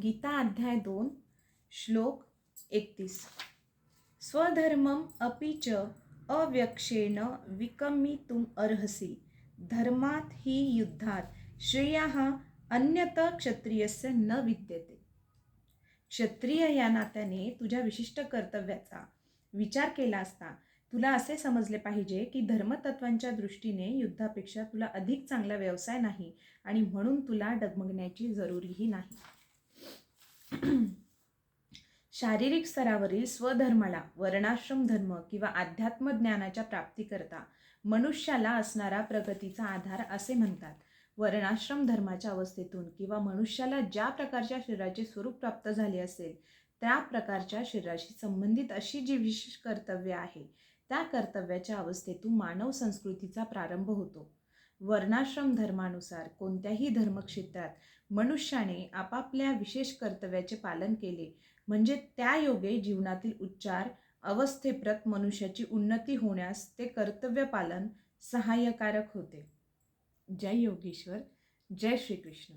गीता अध्याय 2 श्लोक 31. स्वधर्मम अपि च अव्यक्षेण विकमितुम अर्हसि धर्मात हि युद्धात श्रेयः अन्यत क्षत्रियस्य न विद्यते. क्षत्रिय या नात्याने तुझ्या विशिष्ट कर्तव्याचा विचार केला असता तुला असे समजले पाहिजे की धर्मतत्वांच्या दृष्टीने युद्धापेक्षा तुला अधिक चांगला व्यवसाय नाही आणि म्हणून तुला डगमगण्याची जरुरीही नाही. शारीरिक स्तरावरील स्वधर्माला वर्णाश्रम धर्म किंवा अध्यात्म ज्ञानाच्या प्राप्तीकरता मनुष्याला असणारा प्रगतीचा आधार असे म्हणतात. वर्णाश्रम धर्माच्या अवस्थेतून किंवा मनुष्याला ज्या प्रकारच्या शरीराचे स्वरूप प्राप्त झाले असेल त्या प्रकारच्या शरीराशी संबंधित अशी जी विशेष कर्तव्य आहे त्या कर्तव्याच्या अवस्थेतून मानव संस्कृतीचा प्रारंभ होतो. वर्णाश्रम धर्मानुसार कोणत्याही धर्मक्षेत्रात मनुष्याने आपापल्या विशेष कर्तव्याचे पालन केले म्हणजे त्या योगे जीवनातील उच्चार अवस्थेप्रत मनुष्याची उन्नती होण्यास ते कर्तव्य पालन सहाय्यकारक होते. जय योगेश्वर. जय श्रीकृष्ण.